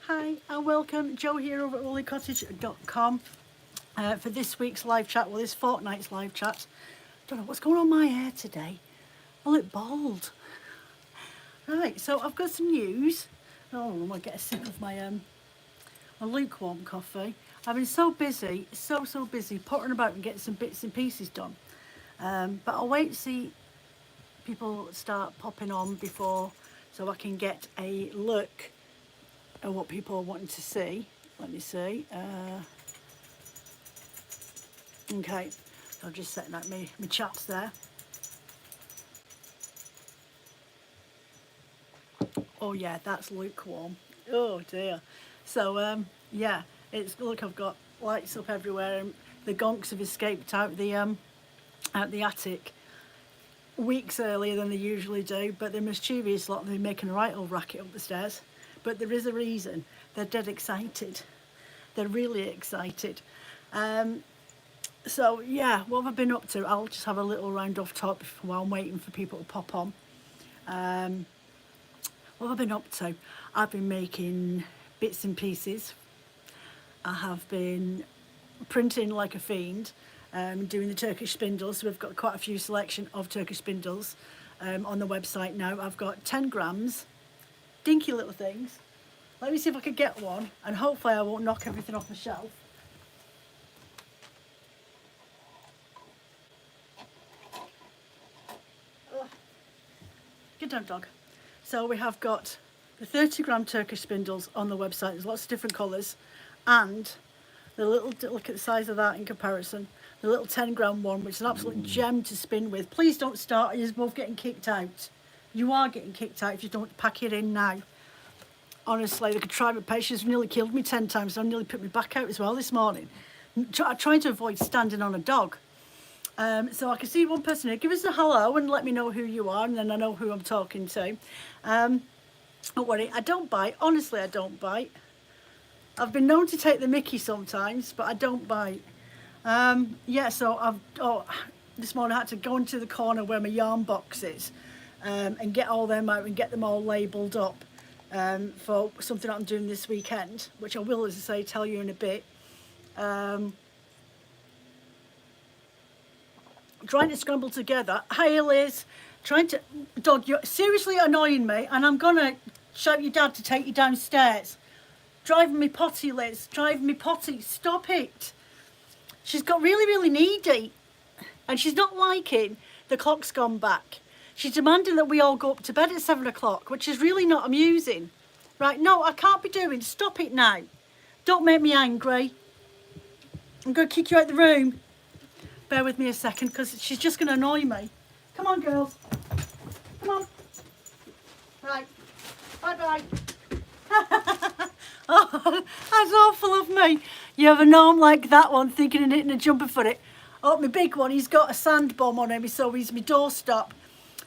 Hi and welcome, Joe here over at woollycottage.com for this week's live chat, well this fortnight's live chat. Don't know what's going on my hair today. I look bald. Right, so I've got some news. Oh, I'm going to get a sip of my lukewarm coffee. I've been so busy, so busy pottering about and getting some bits and pieces done. But I'll wait to see people start popping on before, so I can get a look at what people are wanting to see. Let me see. Okay, so I'm just setting out my chats there. Oh yeah, that's lukewarm. Oh dear. So yeah, it's look, I've got lights up everywhere and the gonks have escaped out the attic weeks earlier than they usually do, but they're mischievous lot. They're making a right old racket up the stairs. But there is a reason. They're dead excited. They're really excited. So yeah, what have I been up to? I'll just have a little round off top while I'm waiting for people to pop on. What have I been up to? I've been making bits and pieces. I have been printing like a fiend, doing the Turkish spindles. So we've got quite a few selection of Turkish spindles on the website now. I've got 10 grams, dinky little things. Let me see if I can get one, and hopefully I won't knock everything off the shelf. Get down, dog. So we have got the 30-gram Turkish spindles on the website. There's lots of different colours, and the little, look at the size of that in comparison. The little 10-gram one, which is an absolute gem to spin with. Please don't start. You're both getting kicked out. You are getting kicked out if you don't pack it in now. Honestly, the contrivant patience nearly killed me 10 times. I nearly put me back out as well this morning. Trying to avoid standing on a dog. So I can see one person here. Give us a hello and let me know who you are, and then I know who I'm talking to. Don't worry, I don't bite. Honestly, I don't bite. I've been known to take the mickey sometimes, but I don't bite. Yeah, so this morning I had to go into the corner where my yarn box is and get all them out and get them all labelled up for something that I'm doing this weekend, which I will, as I say, tell you in a bit. Trying to scramble together. Hey Liz, dog, you're seriously annoying me, and I'm gonna shout your dad to take you downstairs. Driving me potty, Liz, driving me potty, stop it. She's got really needy, and she's not liking the clock's gone back. She's demanding that we all go up to bed at 7 o'clock, which is really not amusing. Right, no, I can't be doing, stop it now. Don't make me angry. I'm gonna kick you out the room. Bear with me a second, because she's just going to annoy me. Come on, girls. Come on. Right. Bye-bye. Oh, that's awful of me. You ever know I'm like that one, thinking of hitting a jumper for it? Oh, my big one, he's got a sand bomb on him, so he's my doorstop.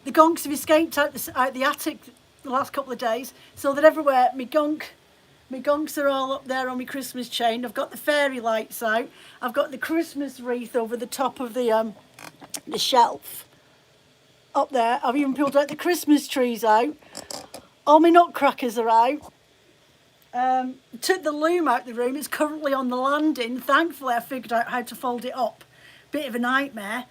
The gonks have escaped out the attic the last couple of days, so they're everywhere. My gonks are all up there on my Christmas chain. I've got the fairy lights out. I've got the Christmas wreath over the top of the shelf up there. I've even pulled out the Christmas trees out. All my nutcrackers are out. Took the loom out the room. It's currently on the landing. Thankfully, I figured out how to fold it up. Bit of a nightmare.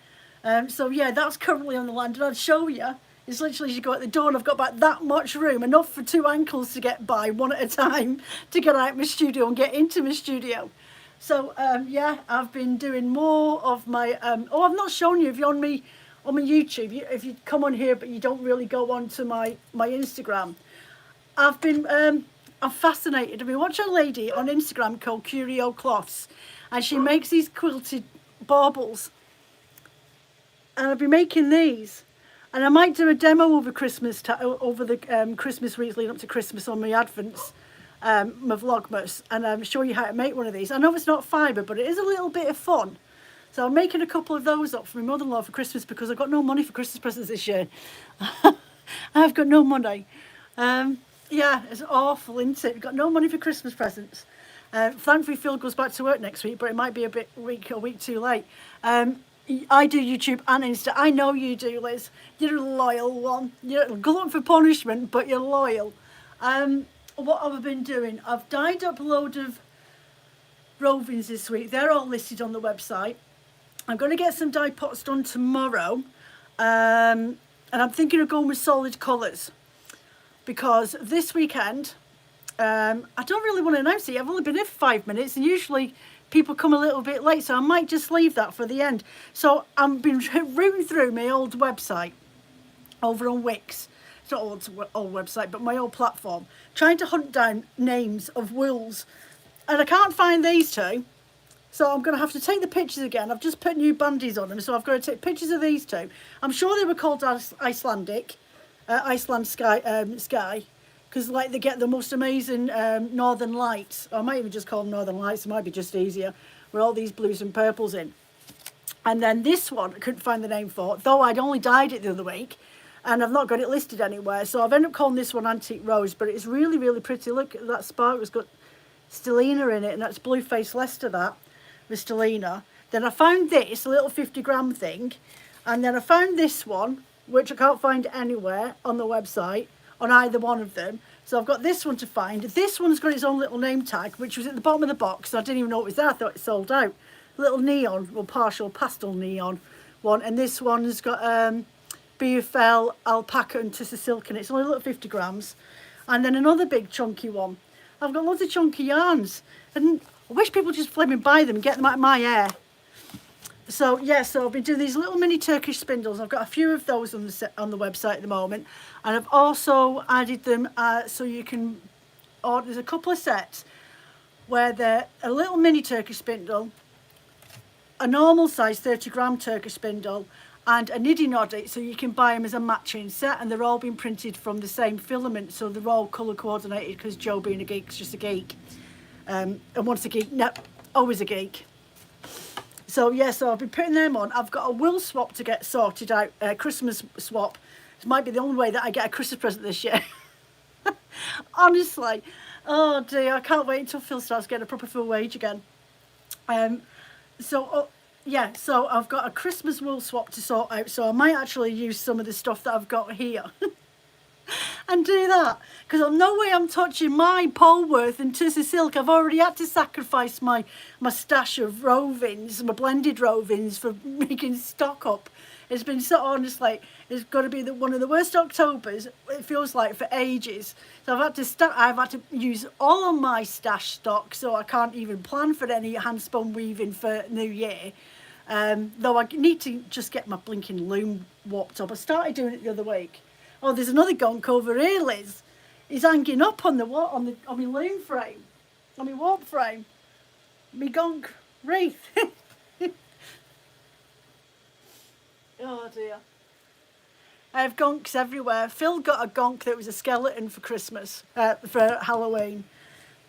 So yeah, that's currently on the landing. I'll show you. It's literally, you go out the door and I've got about that much room, enough for 2 ankles to get by one at a time to get out of my studio and get into my studio. So yeah, I've been doing more of my, I've not shown you, if you're on my YouTube, if you come on here but you don't really go on to my Instagram, I'm fascinated. I've been watching a lady on Instagram called Curio Cloths, and she makes these quilted baubles, and I've been making these. And I might do a demo over Christmas, over the Christmas weeks leading up to Christmas on my Advents, my Vlogmas, and show you how to make one of these. I know it's not fibre, but it is a little bit of fun. So I'm making a couple of those up for my mother-in-law for Christmas, because I've got no money for Christmas presents this year. I've got no money. Yeah, it's awful, isn't it? We've got no money for Christmas presents. Thankfully, Phil goes back to work next week, but it might be a week too late. I do YouTube and Insta. I know you do, Liz. You're a loyal one. You're glutton for punishment, but you're loyal. what have I been doing? I've dyed up a load of rovings this week. They're all listed on the website. I'm going to get some dye pots done tomorrow. And I'm thinking of going with solid colours. Because this weekend, I don't really want to announce it. I've only been here for 5 minutes, and usually people come a little bit late, so I might just leave that for the end. So I've been rooting through my old website over on Wix. It's not old website, but my old platform, trying to hunt down names of wools, and I can't find these two. So I'm going to have to take the pictures again. I've just put new bandies on them, so I've got to take pictures of these two. I'm sure they were called Icelandic, Iceland Sky, because like they get the most amazing northern lights. I might even just call them northern lights. It might be just easier with all these blues and purples in. And then this one I couldn't find the name for, though I'd only dyed it the other week, and I've not got it listed anywhere. So I've ended up calling this one Antique Rose, but it's really, really pretty. Look at that spark. It's got stellina in it, and that's Blue Face Leicester, that with stellina. Then I found this, a little 50-gram thing, and then I found this one, which I can't find anywhere on the website, on either one of them. So I've got this one to find. This one's got its own little name tag, which was at the bottom of the box. I didn't even know it was there. I thought it sold out. Little neon, well, partial pastel neon one. And this one's got BFL, alpaca and tussar silk in it. It's only a little 50 grams. And then another big chunky one. I've got loads of chunky yarns. And I wish people just flipping buy them and get them out of my hair. So yeah, so I've been doing these little mini Turkish spindles. I've got a few of those on the website at the moment, and I've also added them so you can order. There's a couple of sets where they're a little mini Turkish spindle, a normal size 30-gram Turkish spindle, and a niddy noddy, so you can buy them as a matching set, and they're all been printed from the same filament, so they're all colour coordinated, because Joe, being a geek, is just a geek, and once a geek, no, always a geek. So yeah, so I've been putting them on. I've got a wool swap to get sorted out, Christmas swap. It might be the only way that I get a Christmas present this year. Honestly, oh dear, I can't wait until Phil starts getting a proper full wage again. Yeah, so I've got a Christmas wool swap to sort out, so I might actually use some of the stuff that I've got here and do that, because I'm no way I'm touching my Polworth and tussar silk. I've already had to sacrifice my stash of rovings, my blended rovings, for making stock up. It's been so, honestly, it's got to be one of the worst Octobers it feels like for ages. So I've had to use all of my stash stock, so I can't even plan for any handspun weaving for New Year. Though I need to just get my blinking loom warped up. I started doing it the other week. Oh, there's another gonk over here, Liz. He's hanging up on my loom frame, on my warp frame. Me gonk wreath. Oh dear. I have gonks everywhere. Phil got a gonk that was a skeleton for Christmas, for Halloween.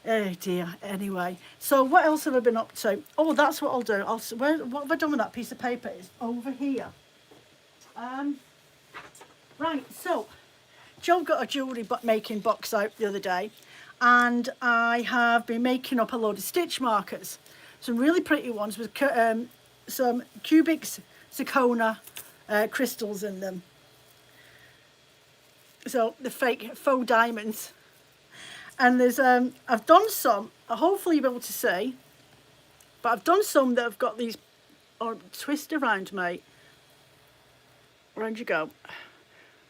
Oh dear. Anyway, so what else have I been up to? Oh, that's what I'll do. What have I done with that piece of paper? It's over here. Right, so Joe got a jewellery making box out the other day, and I have been making up a load of stitch markers. Some really pretty ones with some cubic zirconia crystals in them. So the faux diamonds. And there's I've done some, hopefully you'll be able to see, but I've done some that have got these, twist around, mate. Around you go.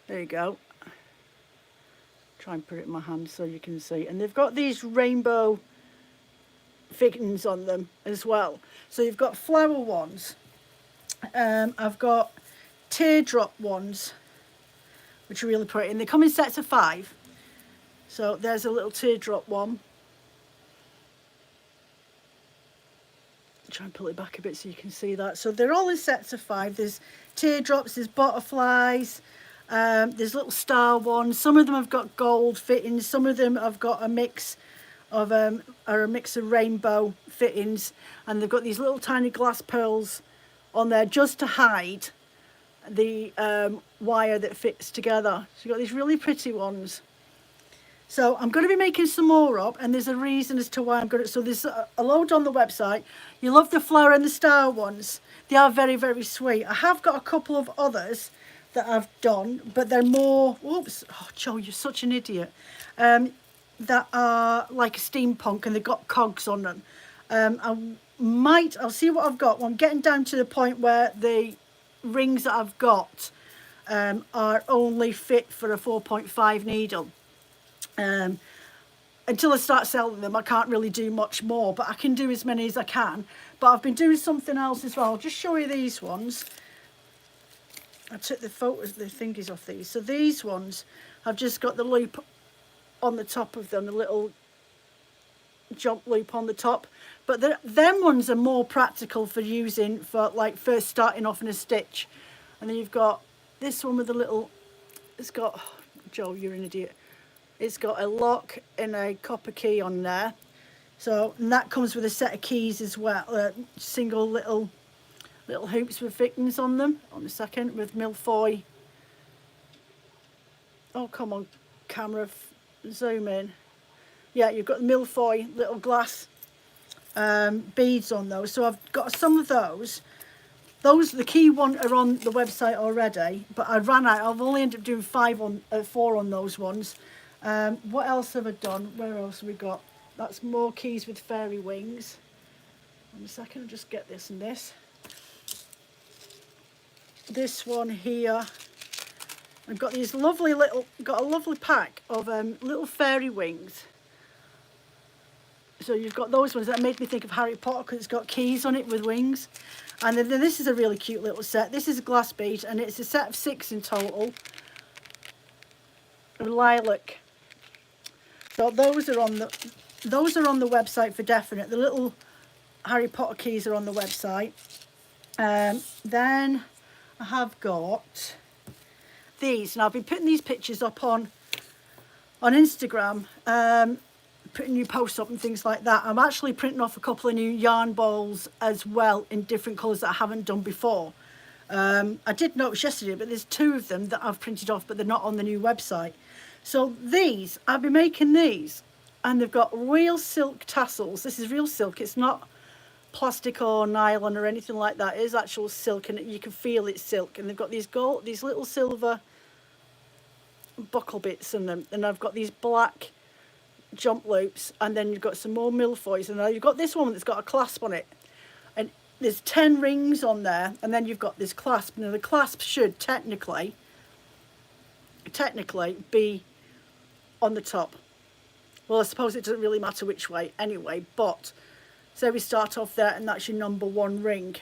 There you go. Try and put it in my hand so you can see. And they've got these rainbow fittings on them as well. So you've got flower ones. I've got teardrop ones, which are really pretty. And they come in sets of 5. So there's a little teardrop one. Try and pull it back a bit so you can see that. So they're all in sets of 5. There's teardrops, there's butterflies, there's little star ones. Some of them have got gold fittings. Some of them have got a mix of rainbow fittings, and they've got these little tiny glass pearls on there just to hide the wire that fits together. So you've got these really pretty ones. So I'm going to be making some more up, and there's a reason as to why I'm going to. So there's a load on the website. You love the flower and the star ones. They are very, very sweet. I have got a couple of others that I've done, but they're more. Whoops! Oh, Joe, you're such an idiot. that are like a steampunk and they've got cogs on them. I'll see what I've got. Well, I'm getting down to the point where the rings that I've got are only fit for a 4.5 needle. Until I start selling them, I can't really do much more, but I can do as many as I can. But I've been doing something else as well. I'll just show you these ones. I took the photos, the thingies off these. So these ones, I've just got the loop on the top of them, the little jump loop on the top. But them ones are more practical for using for like first starting off in a stitch. And then you've got this one with a little, it's got, oh, Joe, you're an idiot. It's got a lock and a copper key on there. So, and that comes with a set of keys as well, single little hoops with victims on them. On a second, with milfoil. Oh, come on, camera, zoom in. Yeah, you've got the milfoil little glass beads on those. So I've got some of those. Those, the key one, are on the website already, but I ran out. I've only ended up doing 4 on those ones. What else have I done? Where else have we got? That's more keys with fairy wings. One second, I'll just get this and this. This one here. I've got these lovely got a lovely pack of little fairy wings. So you've got those ones that made me think of Harry Potter because it's got keys on it with wings. And then this is a really cute little set. This is a glass bead and it's a set of 6 in total. Lilac. So those are on the website for definite. The little Harry Potter keys are on the website. Then I have got these. Now I've been putting these pictures up on Instagram, putting new posts up and things like that. I'm actually printing off a couple of new yarn balls as well in different colours that I haven't done before. I did notice yesterday, but there's 2 of them that I've printed off, but they're not on the new website. So these, I've been making these, and they've got real silk tassels. This is real silk. It's not plastic or nylon or anything like that. It is actual silk, and you can feel it's silk. And they've got these little silver buckle bits in them, and I've got these black jump loops, and then you've got some more milfoils, and now you've got this one that's got a clasp on it, and there's 10 rings on there, and then you've got this clasp. Now the clasp should technically be on the top. Well, I suppose it doesn't really matter which way anyway, but so we start off there, and that's your number 1 ring.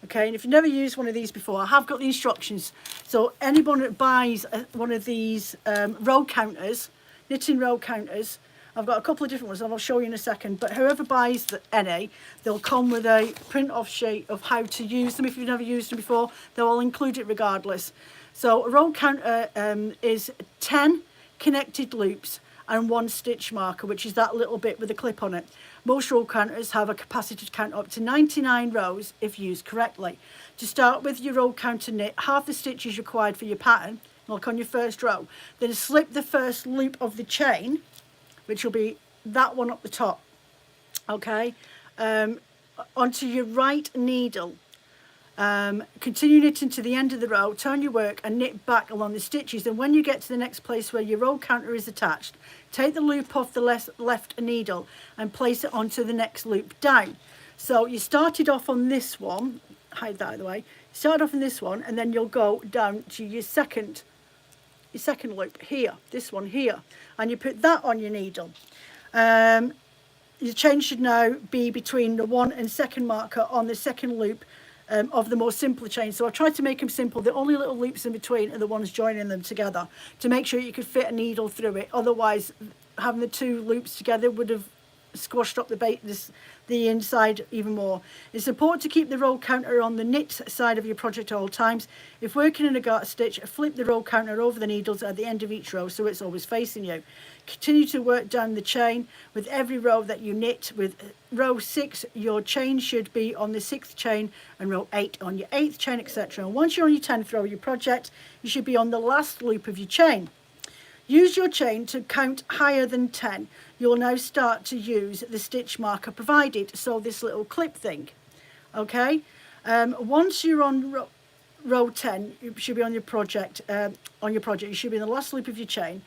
Okay, and if you've never used one of these before, I have got the instructions. So anyone that buys one of these row counters, knitting row counters, I've got a couple of different ones and I'll show you in a second, but whoever buys any, they'll come with a print off sheet of how to use them. If you've never used them before, they'll include it regardless. So a row counter is 10 connected loops and 1 stitch marker, which is that little bit with a clip on it. Most row counters have a capacity to count up to 99 rows if used correctly. To start with your row counter knit, half the stitches required for your pattern, like on your first row. Then slip the first loop of the chain, which will be that one up the top, okay, onto your right needle. Continue knitting to the end of the row, turn your work and knit back along the stitches, and when you get to the next place where your row counter is attached, take the loop off the left needle and place it onto the next loop down. So you started off on this one, hide that out of the way, start off on this one, and then you'll go down to your second loop here, this one here, and you put that on your needle. Your chain should now be between the 1 and 2nd marker on the 2nd loop of the more simpler chain. So I tried to make them simple. The only little loops in between are the ones joining them together to make sure you could fit a needle through it. Otherwise, having the 2 loops together would have squashed up the inside even more. It's important to keep the row counter on the knit side of your project at all times. If working in a garter stitch, flip the row counter over the needles at the end of each row so it's always facing you. Continue to work down the chain with every row that you knit. With row 6, your chain should be on the 6th chain, and row 8 on your 8th chain, etc. And once you're on your 10th row of your project, you should be on the last loop of your chain. Use your chain to count higher than 10. You'll now start to use the stitch marker provided, so this little clip thing, okay? Once you're on row 10, you should be on your project. You should be in the last loop of your chain.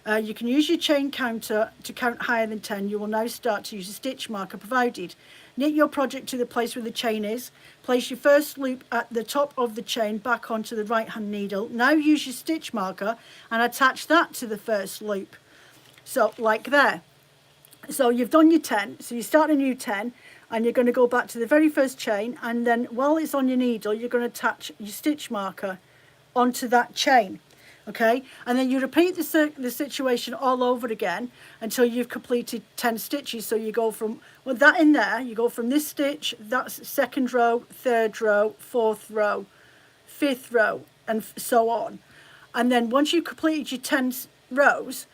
You can use your chain counter to count higher than 10. You will now start to use a stitch marker provided. Knit your project to the place where the chain is. Place your first loop at the top of the chain back onto the right hand needle. Now use your stitch marker and attach that to the first loop. So like there. So you've done your 10, so you start a new 10 and you're going to go back to the very first chain, and then while it's on your needle you're going to attach your stitch marker onto that chain. Okay, and then you repeat the situation all over again until you've completed 10 stitches. So you go from, with that in there, you go from this stitch, that's second row, third row, fourth row, fifth row, and so on. And then once you've completed your 10 rows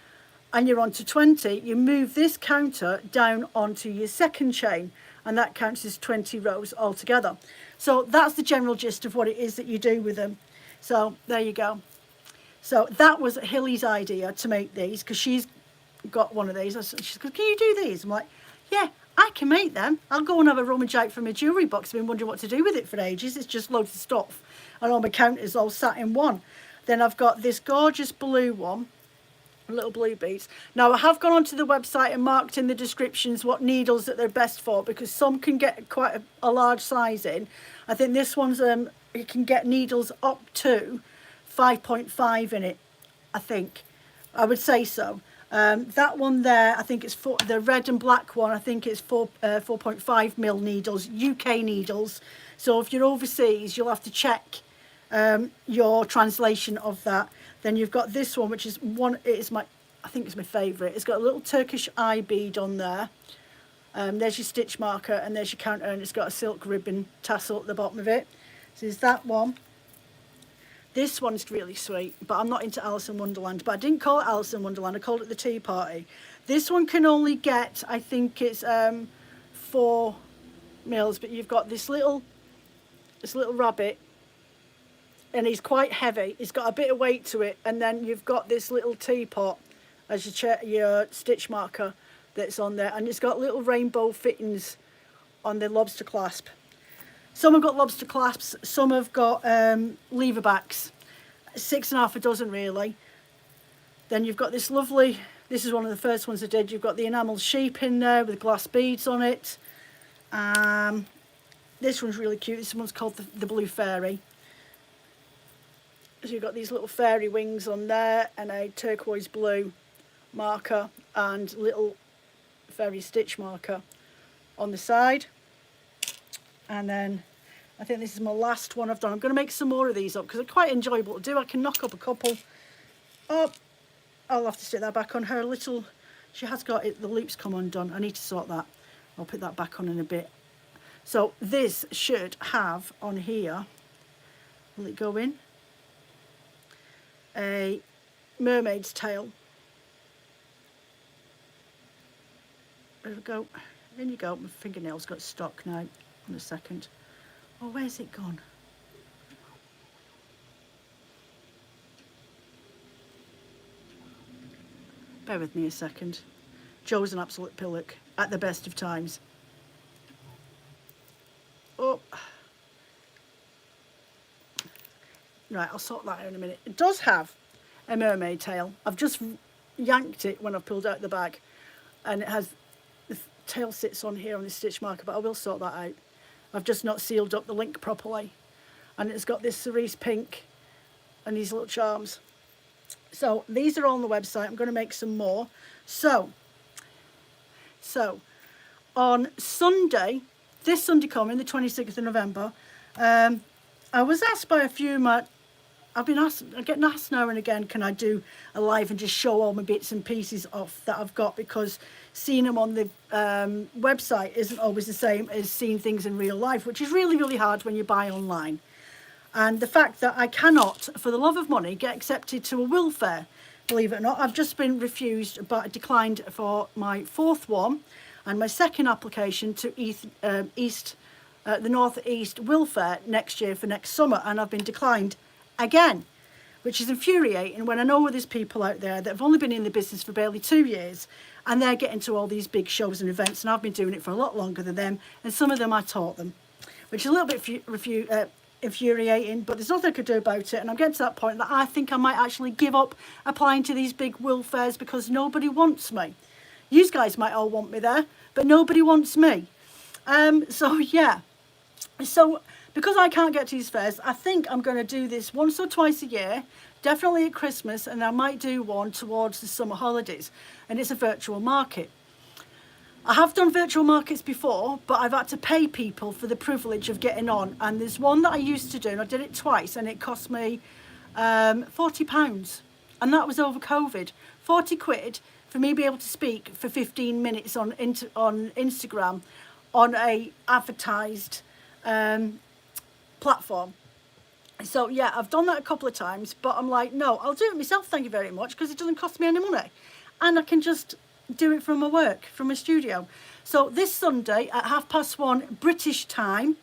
and you're on to 20, you move this counter down onto your second chain, and that counts as 20 rows altogether. So that's the general gist of what it is that you do with them. So there you go. So that was Hilly's idea to make these, because she's got one of these. She's like, can you do these? I'm like, yeah, I can make them. I'll go and have a rummage out from my jewellery box. I've been wondering what to do with it for ages. It's just loads of stuff. And all my counters all sat in one. Then I've got this gorgeous blue one, little blue beads. Now I have gone onto the website and marked in the descriptions what needles that they're best for, because some can get quite a large size in. I think this one's, you can get needles up to 5.5 in it, I think. I would say so. That one there, I think it's for the red and black one, I think it's 4.5 mil needles, UK needles. So if you're overseas, you'll have to check your translation of that. Then you've got this one, which is one, I think it's my favourite. It's got a little Turkish eye bead on there. There's your stitch marker and there's your counter, and it's got a silk ribbon tassel at the bottom of it. So there's that one. This one's really sweet, but I'm not into Alice in Wonderland. But I didn't call it Alice in Wonderland, I called it the Tea Party. This one can only get, I think it's 4 mils, but you've got this little rabbit, and he's quite heavy. He's got a bit of weight to it, and then you've got this little teapot as your stitch marker that's on there, and it's got little rainbow fittings on the lobster clasp. Some have got lobster clasps, some have got lever backs, 6.5 a dozen really. Then you've got this lovely, this is one of the first ones I did, you've got the enamel sheep in there with glass beads on it. This one's really cute, this one's called the Blue Fairy. So you've got these little fairy wings on there, and a turquoise blue marker and little fairy stitch marker on the side. And then I think this is my last one I've done. I'm going to make some more of these up because they're quite enjoyable to do. I can knock up a couple. Oh, I'll have to stick that back on her little, she has got it, the loops come undone. I need to sort that. I'll put that back on in a bit. So this should have on here, will it go in? A mermaid's tail. There we go. In you go. My fingernails got stuck now. In a second. Oh, where's it gone? Bear with me a second. Joe's an absolute pillock at the best of times. Oh. Right, I'll sort that out in a minute. It does have a mermaid tail. I've just yanked it when I've pulled out the bag, and it has, the tail sits on here on this stitch marker, but I will sort that out. I've just not sealed up the link properly, and it's got this cerise pink and these little charms. So these are all on the website. I'm going to make some more. So on Sunday, this Sunday coming, the 26th of November, I was asked by a few of my, I get asked now and again, can I do a live and just show all my bits and pieces off that I've got, because seeing them on the website isn't always the same as seeing things in real life, which is really, really hard when you buy online. And the fact that I cannot, for the love of money, get accepted to a will fair, believe it or not. I've just been refused, but declined for my fourth one and my second application to the North East Will Fair next year for next summer, and I've been declined again, which is infuriating when I know there's people out there that have only been in the business for barely 2 years, and they're getting to all these big shows and events, and I've been doing it for a lot longer than them, and some of them I taught them, which is a little bit infuriating, but there's nothing I could do about it. And I'm getting to that point that I think I might actually give up applying to these big wool fairs because nobody wants me. You guys might all want me there, but nobody wants me. So yeah, so because I can't get to these fairs, I think I'm going to do this once or twice a year, definitely at Christmas, and I might do one towards the summer holidays, and it's a virtual market. I have done virtual markets before, but I've had to pay people for the privilege of getting on, and there's one that I used to do, and I did it twice, and it cost me £40, and that was over COVID. 40 quid for me to be able to speak for 15 minutes on Instagram on a advertised platform. So yeah, I've done that a couple of times, but I'm like, no, I'll do it myself, thank you very much, because it doesn't cost me any money, and I can just do it from my work, from my studio. So this Sunday at 1:30 British time,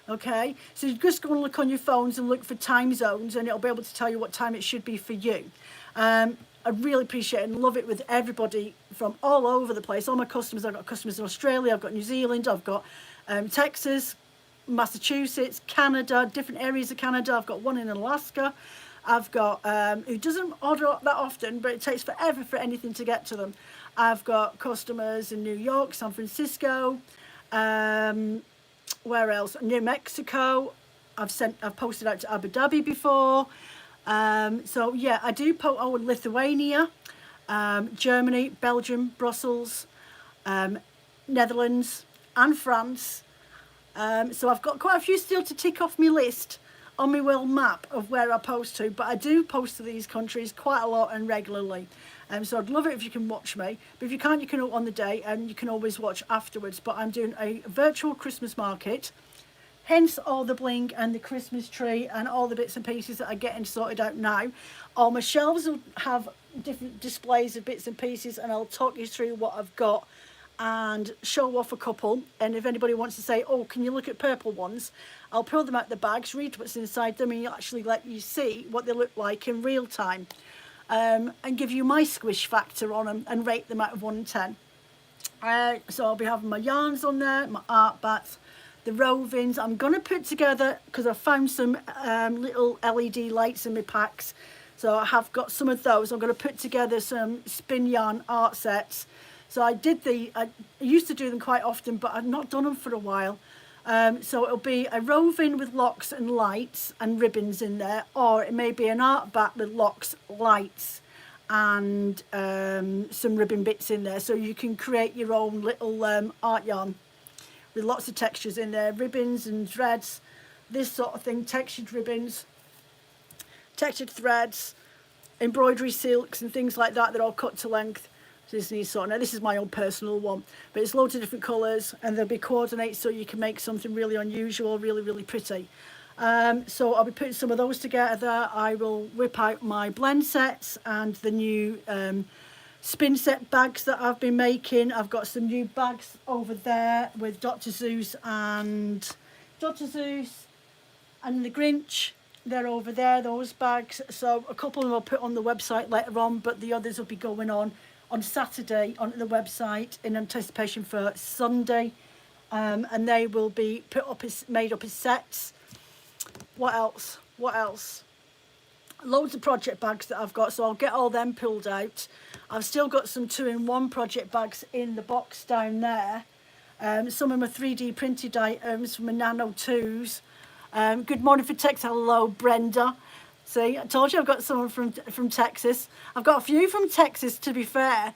okay, so you just go and look on your phones and look for time zones, and it'll be able to tell you what time it should be for you. I really appreciate it and love it with everybody from all over the place. All my customers, I've got customers in Australia, I've got New Zealand, I've got Texas, Massachusetts, Canada, different areas of Canada. I've got one in Alaska. I've got who doesn't order that often, but it takes forever for anything to get to them. I've got customers in New York, San Francisco, where else? New Mexico. I've posted out to Abu Dhabi before. So yeah, I do Lithuania, Germany, Belgium, Brussels, Netherlands, and France. So I've got quite a few still to tick off my list on my world map of where I post to, but I do post to these countries quite a lot and regularly. So I'd love it if you can watch me, but if you can't, you can on the day, and you can always watch afterwards. But I'm doing a virtual Christmas market, hence all the bling and the Christmas tree and all the bits and pieces that are getting sorted out now. All my shelves will have different displays of bits and pieces, and I'll talk you through what I've got and show off a couple. And if anybody wants to say, oh, can you look at purple ones, I'll pull them out the bags, read what's inside them, and actually let you see what they look like in real time, and give you my squish factor on them and rate them out of 1 to 10. So I'll be having my yarns on there, my art bats, the rovings. I'm going to put together, because I found some little LED lights in my packs, so I have got some of those. I'm going to put together some spin yarn art sets. So I used to do them quite often, but I've not done them for a while. So it'll be a roving with locks and lights and ribbons in there, or it may be an art bat with locks, lights, and some ribbon bits in there. So you can create your own little art yarn with lots of textures in there, ribbons and threads, this sort of thing, textured ribbons, textured threads, embroidery silks and things like that. They're all cut to length. So this needs sorting. Now this is my own personal one, but it's loads of different colours, and they'll be coordinated so you can make something really unusual, really, really pretty. So I'll be putting some of those together. I will whip out my blend sets and the new spin set bags that I've been making. I've got some new bags over there with Dr. Zeus and the Grinch. They're over there, those bags. So a couple of them I'll put on the website later on, but the others will be going on Saturday on the website in anticipation for Sunday, and they will be made up as sets. What else? Loads of project bags that I've got, so I'll get all them pulled out. I've still got some 2-in-1 project bags in the box down there. Some of my 3D printed items from my Nano 2s. Good morning for Texas. Hello, Brenda. See, I told you I've got someone from Texas. I've got a few from Texas, to be fair.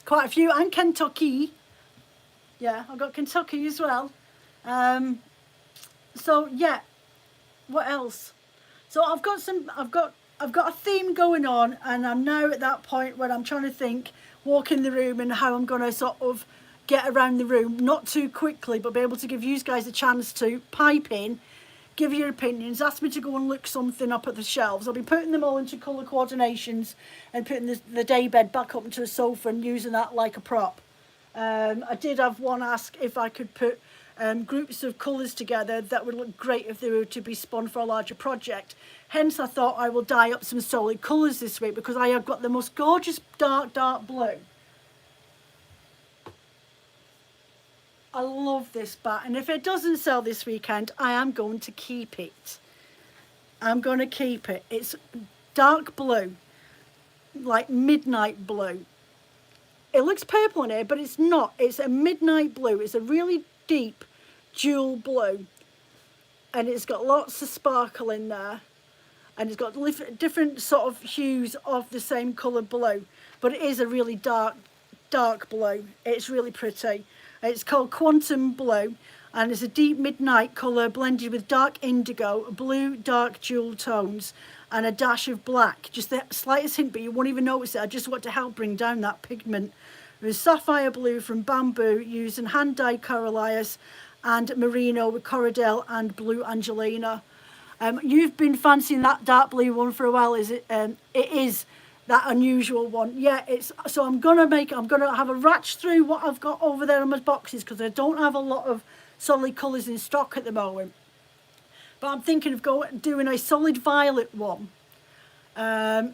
Quite a few, and Kentucky. Yeah, I've got Kentucky as well. So yeah, what else? So I've got a theme going on, and I'm now at that point where I'm trying to think, walk in the room, and how I'm going to sort of get around the room, not too quickly, but be able to give you guys a chance to pipe in, give your opinions, ask me to go and look something up at the shelves. I'll be putting them all into colour coordinations and putting the day bed back up into a sofa and using that like a prop. I did have one ask if I could put groups of colours together that would look great if they were to be spun for a larger project. Hence I thought I will dye up some solid colours this week, because I have got the most gorgeous dark blue. I love this bat, and if it doesn't sell this weekend, I am going to keep it. I'm going to keep it. It's dark blue, like midnight blue. It looks purple in here, but it's not. It's a midnight blue. It's a really deep jewel blue. And it's got lots of sparkle in there. And it's got different sort of hues of the same colour blue. But it is a really dark blue. It's really pretty. It's called Quantum Blue. And it's a deep midnight colour blended with dark indigo, blue, dark jewel tones, and a dash of black. Just the slightest hint, but you won't even notice it. I just want to help bring down that pigment. There's sapphire blue from bamboo using hand-dyed corallias and merino with corridel and blue angelina. You've been fancying that dark blue one for a while, is it? It is that unusual one. Yeah, it's so I'm gonna have a ratch through what I've got over there in my boxes because I don't have a lot of solid colours in stock at the moment. But I'm thinking of doing a solid violet one,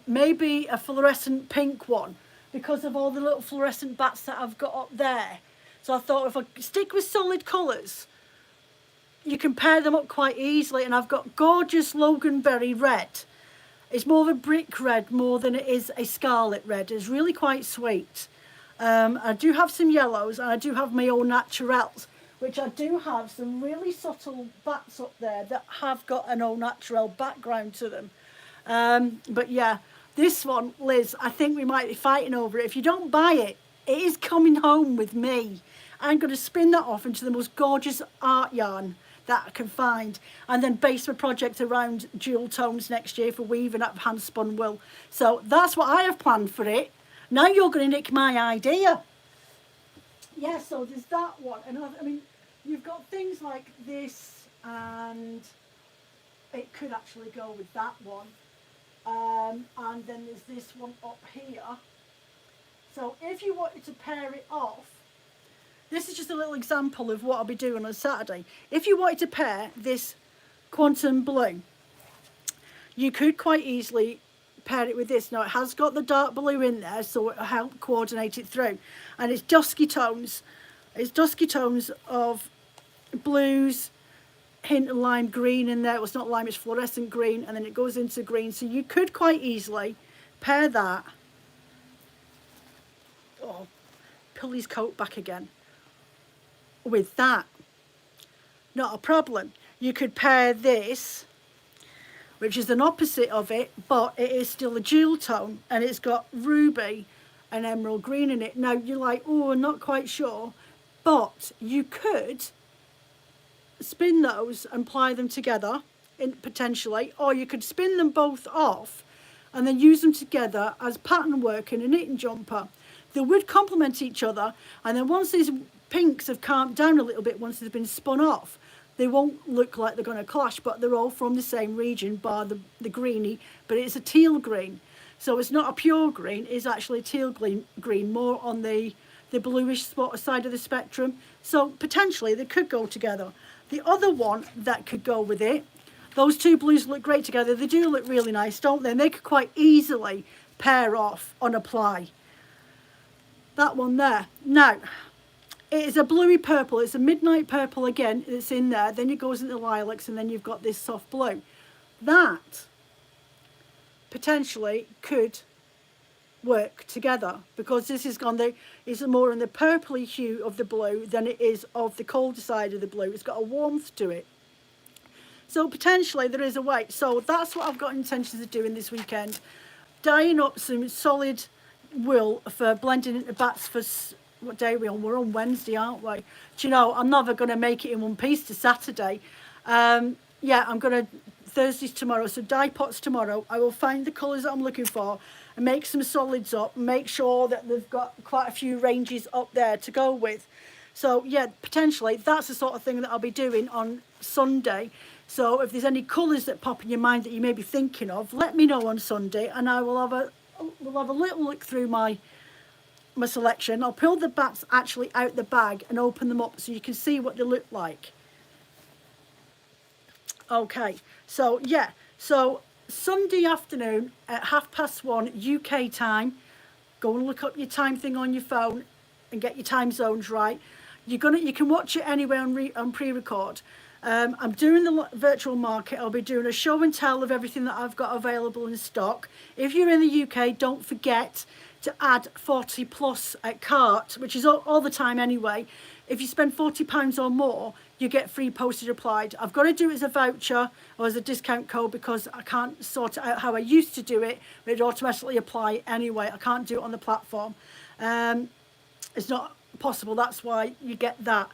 maybe a fluorescent pink one because of all the little fluorescent bats that I've got up there. So I thought if I stick with solid colours, you can pair them up quite easily. And I've got gorgeous Loganberry red. It's more of a brick red more than it is a scarlet red. It's really quite sweet. I do have some yellows and I do have my own naturels, which I do have some really subtle bats up there that have got an au naturel background to them. But yeah, this one, Liz, I think we might be fighting over it. If you don't buy it, it is coming home with me. I'm going to spin that off into the most gorgeous art yarn that I can find, and then base my project around jewel tones next year for weaving up hand spun wool. So that's what I have planned for it. Now you're going to nick my idea. Yeah, so there's that one, and I mean, you've got things like this, and it could actually go with that one. And then there's this one up here. So if you wanted to pair it off, this is just a little example of what I'll be doing on Saturday. If you wanted to pair this Quantum Blue, you could quite easily pair it with this. Now it has got the dark blue in there, so it'll help coordinate it through. And it's dusky tones. It's dusky tones of blues, hint of lime green in there. Well, it's not lime, it's fluorescent green, and then it goes into green. So you could quite easily pair that. Oh, pull his coat back again. With that, not a problem. You could pair this, which is an opposite of it, but it is still a jewel tone, and it's got ruby and emerald green in it. Now you're like, oh, I'm not quite sure, but you could spin those and ply them together potentially, or you could spin them both off and then use them together as pattern work in a knitting jumper. They would complement each other, and then once these pinks have calmed down a little bit, once they've been spun off, they won't look like they're going to clash, but they're all from the same region, bar the greeny, but it's a teal green. So it's not a pure green, it's actually a teal green, more on the bluish spot side of the spectrum. So potentially they could go together. The other one that could go with it, those two blues look great together. They do look really nice, don't they? And they could quite easily pair off on a ply. That one there. Now, it is a bluey purple. It's a midnight purple again. It's in there. Then it goes into lilacs, and then you've got this soft blue. That potentially could work together because this is more in the purpley hue of the blue than it is of the colder side of the blue. It's got a warmth to it. So potentially there is a way. So that's what I've got intentions of doing this weekend. Dyeing up some solid wool for blending into bats for, what day are we on? We're on Wednesday, aren't we? Do you know, I'm never going to make it in one piece to Saturday. Yeah, I'm going to, Thursday's tomorrow, so dye pots tomorrow. I will find the colours that I'm looking for and make some solids up, make sure that they've got quite a few ranges up there to go with. So yeah, potentially that's the sort of thing that I'll be doing on Sunday. So if there's any colours that pop in your mind that you may be thinking of, let me know on Sunday, and I will have we'll have a little look through my selection. I'll pull the bats actually out the bag and open them up so you can see what they look like. Okay, so yeah, so Sunday afternoon at 1:30 UK time, go and look up your time thing on your phone and get your time zones right. You can watch it anyway on pre-record. I'm doing the virtual market. I'll be doing a show and tell of everything that I've got available in stock. If you're in the UK, don't forget to add 40 plus at cart, which is all the time anyway. If you spend £40 or more, you get free postage applied. I've got to do it as a voucher or as a discount code because I can't sort it out how I used to do it, but it automatically apply anyway. I can't do it on the platform. It's not possible. That's why you get that.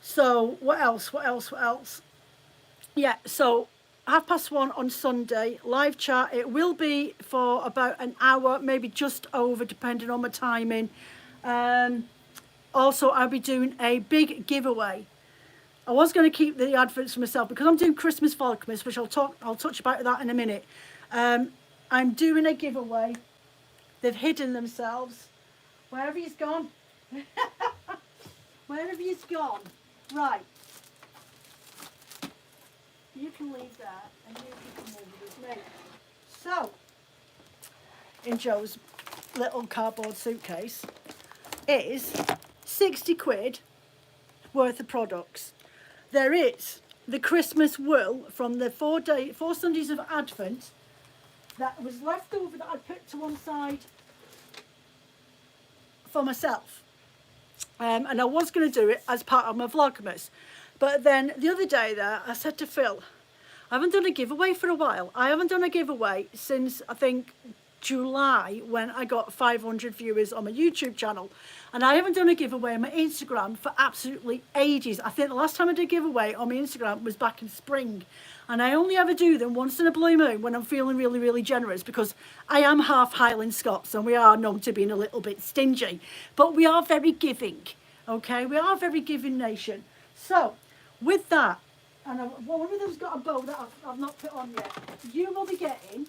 So what else? Yeah, so 1:30 on Sunday, live chat. It will be for about an hour, maybe just over, depending on my timing. Also, I'll be doing a big giveaway. I was going to keep the adverts for myself because I'm doing Christmas Vlogmas, which I'll touch about that in a minute. I'm doing a giveaway. They've hidden themselves. Where have you gone? Where have you gone? Right. You can leave that and you can come over with me. So, in Joe's little cardboard suitcase is 60 quid worth of products. There is the Christmas wool from the 4 Sundays of Advent that was left over that I put to one side for myself. And I was going to do it as part of my Vlogmas. But then the other day there, I said to Phil, I haven't done a giveaway for a while. I haven't done a giveaway since, I think, July, when I got 500 viewers on my YouTube channel. And I haven't done a giveaway on my Instagram for absolutely ages. I think the last time I did a giveaway on my Instagram was back in spring. And I only ever do them once in a blue moon when I'm feeling really, really generous, because I am half Highland Scots and we are known to being a little bit stingy. But we are very giving, okay? We are a very giving nation. So, with that, and one of them's got a bow that I've not put on yet, you will be getting,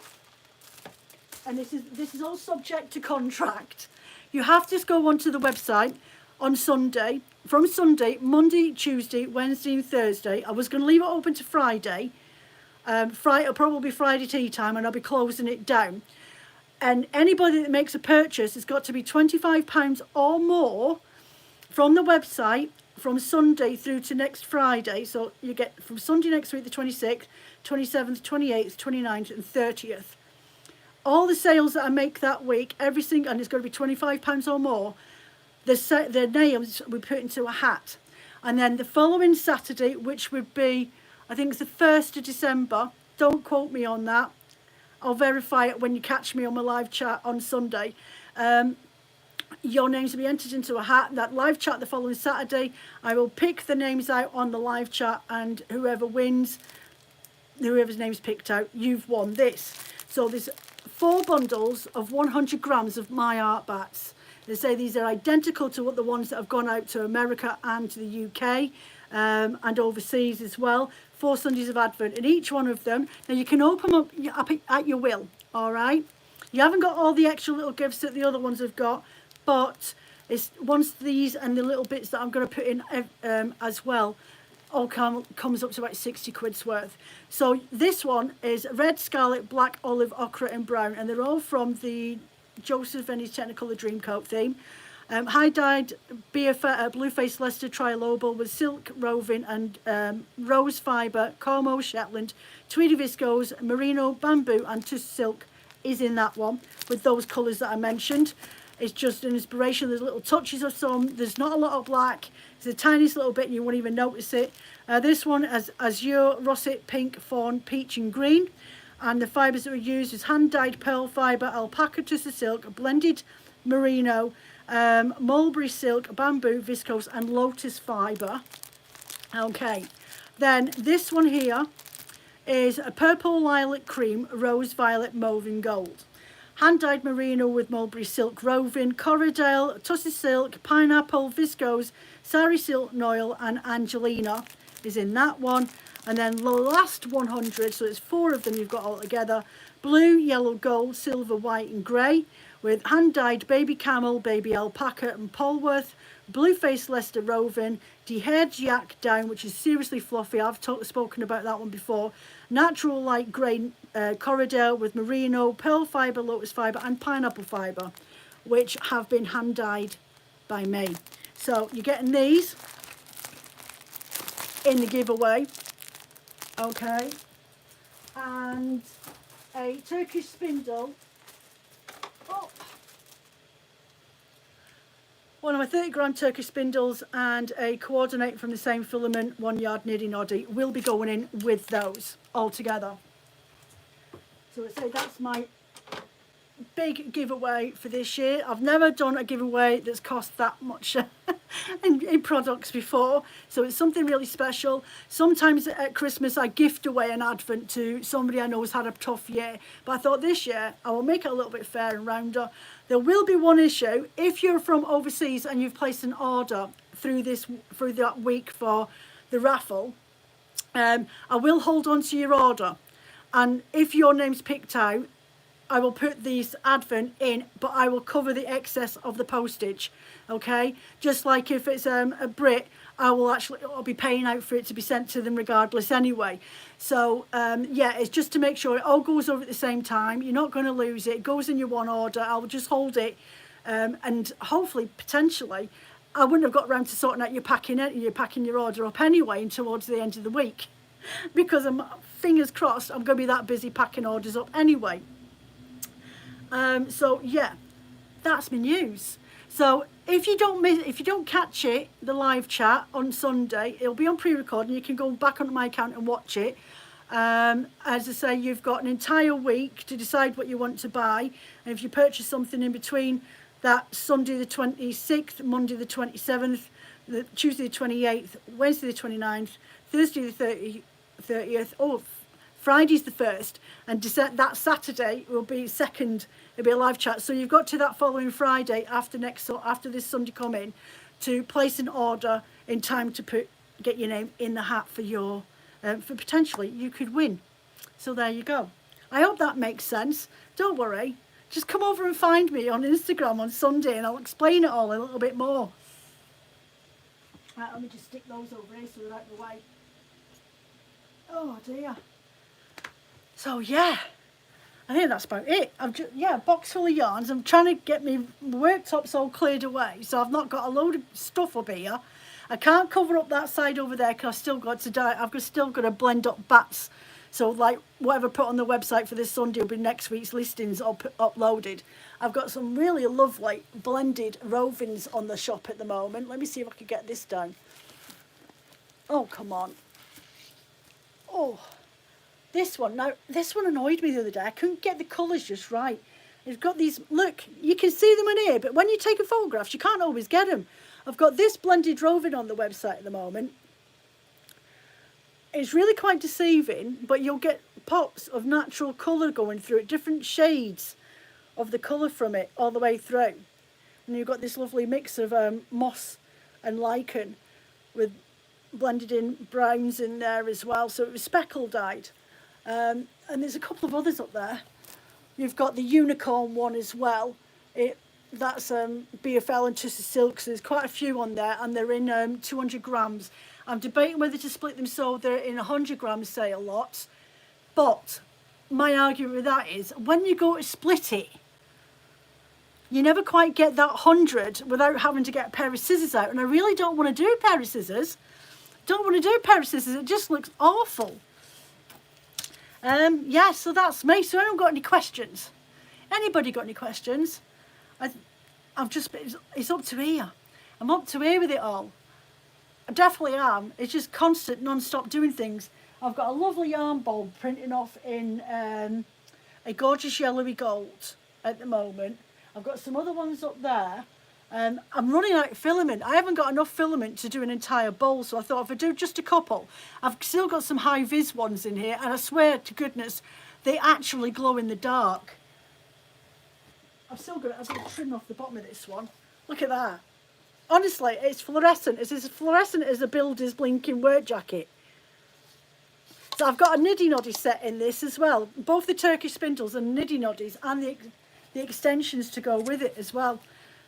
and this is all subject to contract, you have to go onto the website on Sunday, from Sunday, Monday, Tuesday, Wednesday and Thursday. I was going to leave it open to Friday. It'll probably be Friday tea time and I'll be closing it down. And anybody that makes a purchase has got to be £25 or more from the website from Sunday through to next Friday. So you get from Sunday next week, the 26th, 27th, 28th, 29th and 30th. All the sales that I make that week, every single, and it's going to be £25 or more, the names we put into a hat. And then the following Saturday, which would be, I think it's the 1st of December, don't quote me on that, I'll verify it when you catch me on my live chat on Sunday. Your names will be entered into a hat. That live chat the following Saturday, I will pick the names out on the live chat, and whoever wins, whoever's name's picked out, you've won this. So there's 4 bundles of 100 grams of my art bats. They say these are identical to what the ones that have gone out to America and to the UK and overseas as well. 4 Sundays of Advent, and each one of them, now you can open them up at your will, all right? You haven't got all the extra little gifts that the other ones have got, but it's once these and the little bits that I'm going to put in as well, all comes up to about 60 quid's worth. So this one is red, scarlet, black, olive, ochre and brown, and they're all from the Joseph Venice Technicolor Dreamcoat theme. High dyed blue face Leicester trilobal with silk roving and rose fibre, Como Shetland, tweedy viscose, merino, bamboo and tuss silk is in that one with those colours that I mentioned. It's just an inspiration. There's little touches of some. There's not a lot of black. It's the tiniest little bit and you won't even notice it. This one has azure, russet, pink, fawn, peach and green. And the fibres that were used is hand-dyed pearl fibre, alpaca tussar silk, blended merino, mulberry silk, bamboo, viscose and lotus fibre. Okay. Then this one here is a purple lilac cream, rose violet, mauve and gold. Hand-dyed merino with mulberry silk roving, corridale, tussar silk, pineapple, viscose, sari silk noil and angelina is in that one. And then the last 100, so it's 4 of them you've got all together, blue, yellow, gold, silver, white and grey, with hand-dyed baby camel, baby alpaca and polworth, blue-faced Leicester roving, de-haired yak down, which is seriously fluffy, I've spoken about that one before, natural light grey corridale with merino, pearl fibre, lotus fibre and pineapple fibre, which have been hand-dyed by me. So you're getting these. in the giveaway. Okay. And a Turkish spindle. Oh. One of my 30-gram Turkish spindles and a coordinate from the same filament 1 yard niddy noddy will be going in with those all together. So I say that's my big giveaway for this year. I've never done a giveaway that's cost that much in products before, so it's something really special. Sometimes at Christmas I gift away an advent to somebody I know has had a tough year, but I thought this year I will make it a little bit fair and rounder. There will be one issue. If you're from overseas and you've placed an order through that week for the raffle, I will hold on to your order, and if your name's picked out, I will put this advent in, but I will cover the excess of the postage, okay? Just like if it's a Brit, I'll be paying out for it to be sent to them regardless anyway. So yeah, it's just to make sure it all goes over at the same time. You're not going to lose it. It goes in your one order. I'll just hold it, and hopefully, potentially, I wouldn't have got around to sorting out your packing your order up anyway and towards the end of the week, because fingers crossed, I'm going to be that busy packing orders up anyway. So yeah, that's my news. So if you don't catch it, the live chat on Sunday, it'll be on pre-recording. You can go back onto my account and watch it. As I say, you've got an entire week to decide what you want to buy, and if you purchase something in between that Sunday the 26th, Monday the 27th, Tuesday the 28th, Wednesday the 29th, Thursday the 30th, or Friday's the 1st, and that Saturday will be 2nd. It'll be a live chat. So you've got to that following Friday after this Sunday coming to place an order in time to get your name in the hat for your for potentially you could win. So there you go. I hope that makes sense. Don't worry. Just come over and find me on Instagram on Sunday and I'll explain it all a little bit more. Right, let me just stick those over here so they're out of the way. Oh dear. So yeah, I think that's about it. A box full of yarns. I'm trying to get my worktops all cleared away, so I've not got a load of stuff up here. I can't cover up that side over there because I've still got to blend up bats. So like whatever I put on the website for this Sunday will be next week's listings uploaded. I've got some really lovely blended rovings on the shop at the moment. Let me see if I can get this down. Oh, come on. Oh. This one annoyed me the other day. I couldn't get the colours just right. It's got these, look, you can see them in here, but when you take a photograph, you can't always get them. I've got this blended roving on the website at the moment. It's really quite deceiving, but you'll get pops of natural colour going through it, different shades of the colour from it all the way through. And you've got this lovely mix of moss and lichen with blended in browns in there as well. So it was speckle dyed. And there's a couple of others up there. You've got the unicorn one as well. That's BFL and Tussey Silk, so there's quite a few on there, and they're in 200 grams. I'm debating whether to split them so they're in 100 grams, say, a lot. But my argument with that is, when you go to split it, you never quite get that 100 without having to get a pair of scissors out. And I really don't want to do a pair of scissors. It just looks awful. Yeah, so that's me. So I haven't got any questions. Anybody got any questions? It's up to here. I'm up to here with it all. I definitely am. It's just constant, non-stop doing things. I've got a lovely yarn bulb printing off in a gorgeous yellowy gold at the moment. I've got some other ones up there. I'm running out of filament. I haven't got enough filament to do an entire bowl, so I thought if I do just a couple, I've still got some high vis ones in here, and I swear to goodness, they actually glow in the dark. I've got to trim off the bottom of this one. Look at that. Honestly, it's fluorescent. It's as fluorescent as a builder's blinking work jacket. So I've got a niddy noddy set in this as well. Both the Turkish spindles and niddy noddies and the extensions to go with it as well.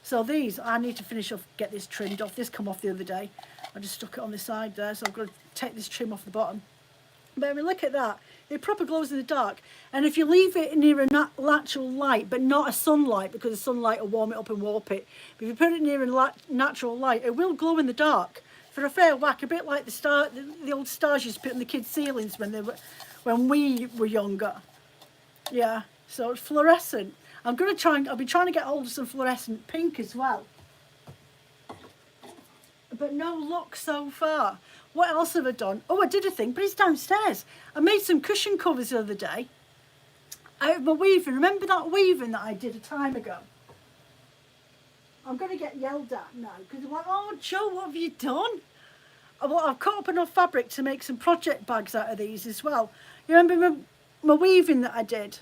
So these, I need to finish off, get this trimmed off. This come off the other day. I just stuck it on the side there, so I've got to take this trim off the bottom. But I mean, look at that. It proper glows in the dark. And if you leave it near a natural light, but not a sunlight, because the sunlight will warm it up and warp it. But if you put it near a natural light, it will glow in the dark. for a fair whack, a bit like the old stars used to put in the kids' ceilings when we were younger. Yeah, so it's fluorescent. I'll be trying to get hold of some fluorescent pink as well. But no luck so far. What else have I done? Oh, I did a thing, but it's downstairs. I made some cushion covers the other day out of my weaving. Remember that weaving that I did a time ago? I'm going to get yelled at now because I'm like, oh, Joe, what have you done? Well, I've cut up enough fabric to make some project bags out of these as well. You remember my weaving that I did?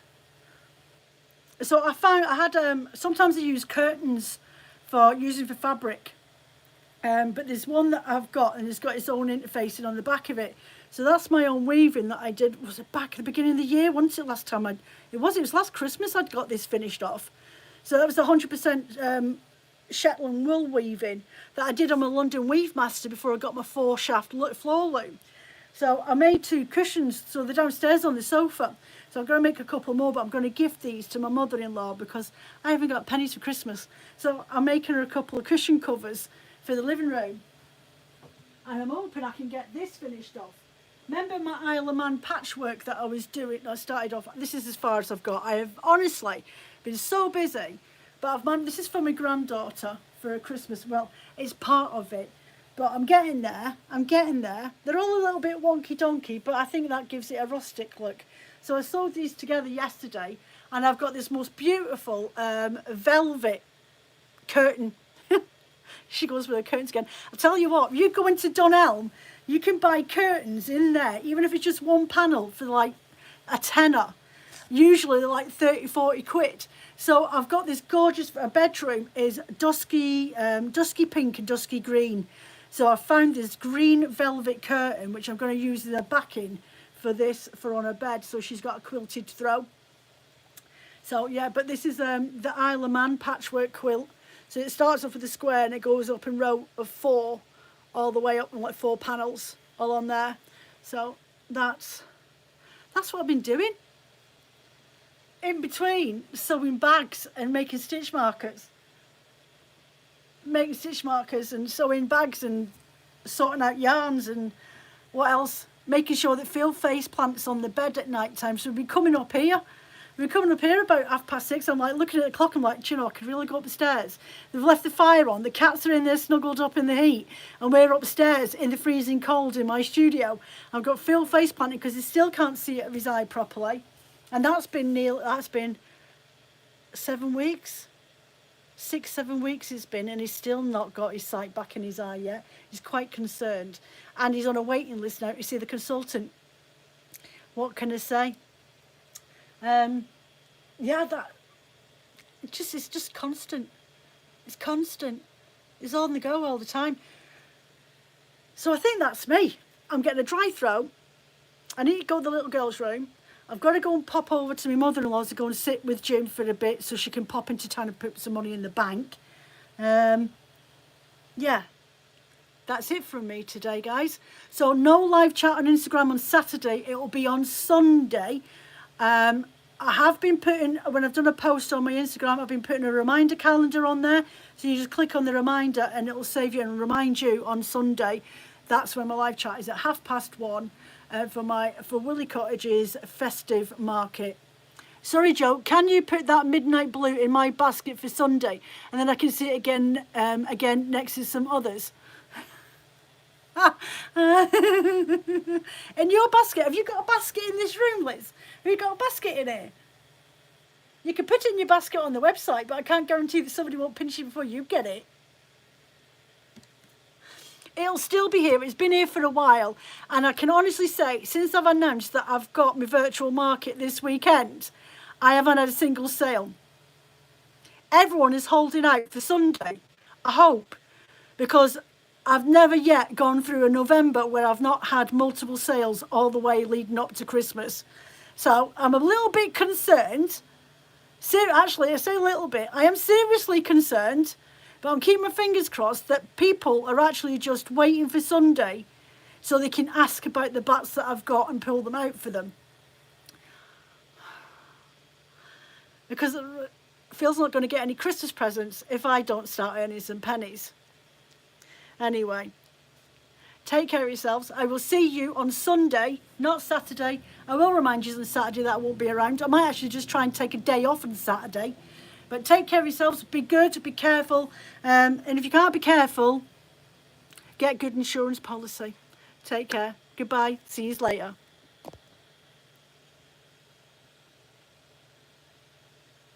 So I had, sometimes I use curtains for fabric. But there's one that I've got and it's got its own interfacing on the back of it. So that's my own weaving that I did. Was it back at the beginning of the year? Wasn't it last time? It was last Christmas I'd got this finished off. So that was 100% Shetland wool weaving that I did on my London Weave Master before I got my 4-shaft floor loom. So I made 2 cushions, so they're downstairs on the sofa. So I'm going to make a couple more, but I'm going to gift these to my mother-in-law because I haven't got pennies for Christmas. So I'm making her a couple of cushion covers for the living room, and I'm hoping I can get this finished off. Remember my Isle of Man patchwork that I was doing? I started off. This is as far as I've got. I have honestly been so busy, but this is for my granddaughter for a Christmas. Well, it's part of it, but I'm getting there. They're all a little bit wonky donkey, but I think that gives it a rustic look. So I sewed these together yesterday, and I've got this most beautiful velvet curtain. She goes with her curtains again. I'll tell you what, you go into Dunelm, you can buy curtains in there, even if it's just one panel for like a tenner. Usually they're like 30, 40 quid. So I've got this gorgeous, bedroom is dusky pink and dusky green. So I found this green velvet curtain, which I'm going to use as a backing for on her bed. So she's got a quilted throw. So yeah, but this is the Isle of Man patchwork quilt. So it starts off with a square and it goes up in row of 4 all the way up, and like 4 panels all on there. So that's what I've been doing. In between sewing bags and making stitch markers. And sewing bags and sorting out yarns and what else? Making sure that Phil face plants on the bed at night time. So we'll be coming up here. We're coming up here about 6:30. I'm like looking at the clock. I'm like, you know, I could really go up the stairs. They've left the fire on. The cats are in there snuggled up in the heat, and we're upstairs in the freezing cold in my studio. I've got Phil face planting because he still can't see out of his eye properly, and that's been 7 weeks, 6-7 weeks it's been, and he's still not got his sight back in his eye yet. He's quite concerned, and he's on a waiting list now to see the consultant. What can I say? Yeah, it's just constant. It's constant. It's on the go all the time. So I think that's me. I'm getting a dry throat. I need to go to the little girl's room. I've got to go and pop over to my mother-in-law's to go and sit with Jim for a bit so she can pop into town and put some money in the bank. Yeah. That's it from me today, guys. So no live chat on Instagram on Saturday. It will be on Sunday. I have been putting, when I've done a post on my Instagram, I've been putting a reminder calendar on there. So you just click on the reminder and it will save you and remind you on Sunday. That's when my live chat is at 1:30 for Woolly Cottage's festive market. Sorry, Joe, can you put that midnight blue in my basket for Sunday? And then I can see it again next to some others. In your basket, have you got a basket in this room, Liz? Have you got a basket in here? You can put it in your basket on the website, but I can't guarantee that somebody won't pinch it before you get it. It'll still be here. It's been here for a while, and I can honestly say, since I've announced that I've got my virtual market this weekend, I haven't had a single sale. Everyone is holding out for Sunday, I hope, because I've never yet gone through a November where I've not had multiple sales all the way leading up to Christmas. So I'm a little bit concerned. Actually, I say a little bit. I am seriously concerned, but I'm keeping my fingers crossed that people are actually just waiting for Sunday so they can ask about the bats that I've got and pull them out for them. Because Phil's not going to get any Christmas presents if I don't start earning some pennies. Anyway, Take care of yourselves. I will see you on Sunday, not Saturday. I will remind you on Saturday that I won't be around. I might actually just try and take a day off on Saturday. But take care of yourselves. Be good. Be careful. And if you can't be careful, get good insurance policy. Take care. Goodbye. See you later.